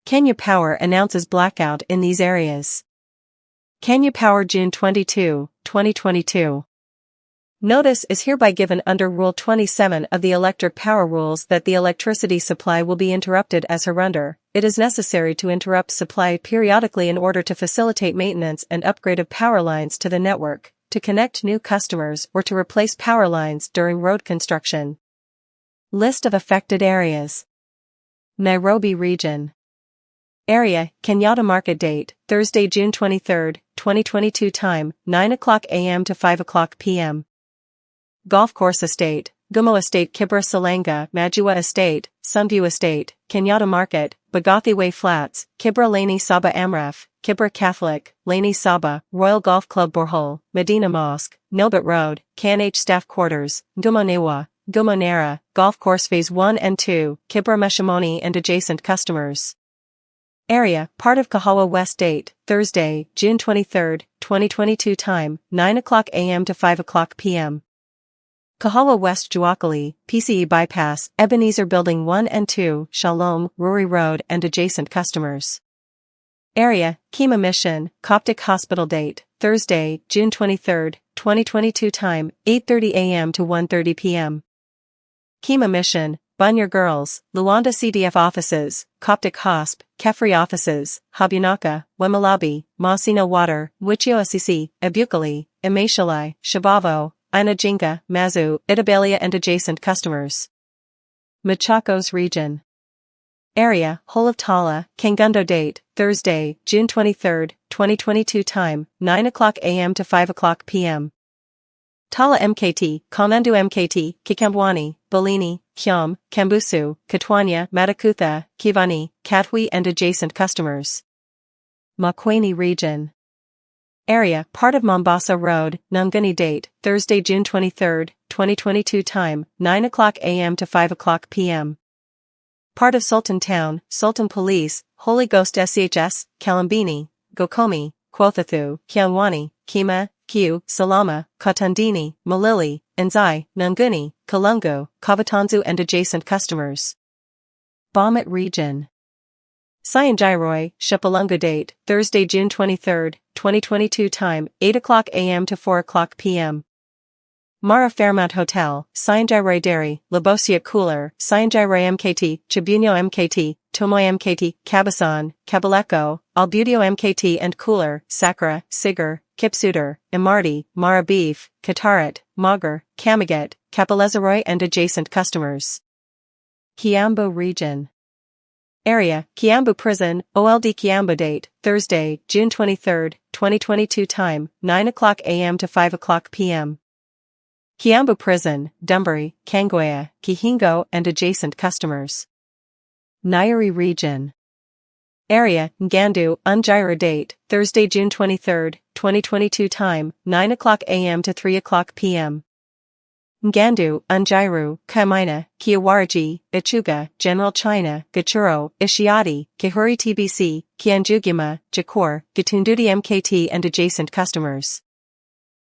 Kenya Power announces blackout in these areas. Kenya Power June 22, 2022. Notice is hereby given under Rule 27 of the Electric Power Rules that the electricity supply will be interrupted as hereunder. It is necessary to interrupt supply periodically in order to facilitate maintenance and upgrade of power lines to the network, to connect new customers or to replace power lines during road construction. List of affected areas. Nairobi Region. Area, Kenyatta Market Date, Thursday, June 23, 2022 Time, 9 o'clock a.m. to 5 o'clock p.m. Golf Course Estate, Ngumo Estate, Kibera, Silanga, Magiwa Estate, Sunview Estate, Kenyatta Market, Mbagathi Way Flats, Kibera, Laini, Saba, AMREF, Kibera Catholic, Laini, Saba, Royal Golf Club, Borehole, Madina Mosque, Ngobit Road, KNH Staff Quarters, Ngumo, Newa, Ngumo, Nera, Golf Course Phase 1 and 2, Kibera, Mashimoni and adjacent customers. Area, part of Kahawa West. Date, Thursday, June 23, 2022 Time, 9 o'clock a.m. to 5 o'clock p.m. Kahawa West, Juakali, PCE Bypass, Ebenezer Building 1 and 2, Shalom, Ruri Road and adjacent customers. Area, Kima Mission, Coptic Hospital. Date, Thursday, June 23, 2022 Time, 8:30 a.m. to 1:30 p.m. Kima Mission, Bunyar Girls, Luanda CDF Offices, Coptic Hosp, Kefri Offices, Habunaka, Wemalabi, Masina Water, Wichio Asisi, Ebukali, Imeshalai, Shabavo, Inajinga, Mazu, Itabelia and adjacent customers. Machakos Region. Area, Whole of Tala, Kangundo. Date, Thursday, June 23, 2022 Time, 9 o'clock a.m. to 5 o'clock p.m. Tala MKT, Kanandu MKT, Kikambwani, Bolini, Kyom, Kambusu, Katwanya, Matakutha, Kivani, Katwi and adjacent customers. Makueni Region. Area, part of Mombasa Road, Nangani. Date, Thursday, June 23, 2022 Time, 9 o'clock a.m. to 5 o'clock p.m. Part of Sultan Town, Sultan Police, Holy Ghost SHS, Kalambini, Gokomi, Kwothathu, Kianwani, Kima, Kiu, Salama, Katandini, Malili, Nzai, Nanguni, Kalungu, Kabatanzu and adjacent customers. Bomet Region. Sayanjiroi, Shapalunga. Date, Thursday, June 23, 2022 Time, 8 o'clock a.m. to 4 o'clock p.m. Mara Fairmount Hotel, Sayanjiroi Dairy, Labosia Cooler, Sayanjiroi MKT, Chibunyo MKT, Tomoy MKT, Kabasan, Kabaleko, Albutio MKT and Cooler, Sakura, Sigur, Kipsuter, Imardi, Mara Beef, Katarat, Magar, Kamaget, Kapalezeroi and adjacent customers. Kiambu Region. Area, Kiambu Prison, OLD Kiambu. Date, Thursday, June 23, 2022 Time, 9 o'clock a.m. to 5 o'clock p.m. Kiambu Prison, Dumbari, Kangwea, Kihingo and adjacent customers. Nairi Region. Area, Ngandu, Unjira. Date, Thursday, June 23, 2022 Time, 9 o'clock a.m. to 3 o'clock p.m. Ngandu, Unjiru, Kaimina, Kiawaraji, Ichuga, General China, Gachuro, Ishiati, Kihuri TBC, Kianjugima, Jakor, Gatundudi MKT and adjacent customers.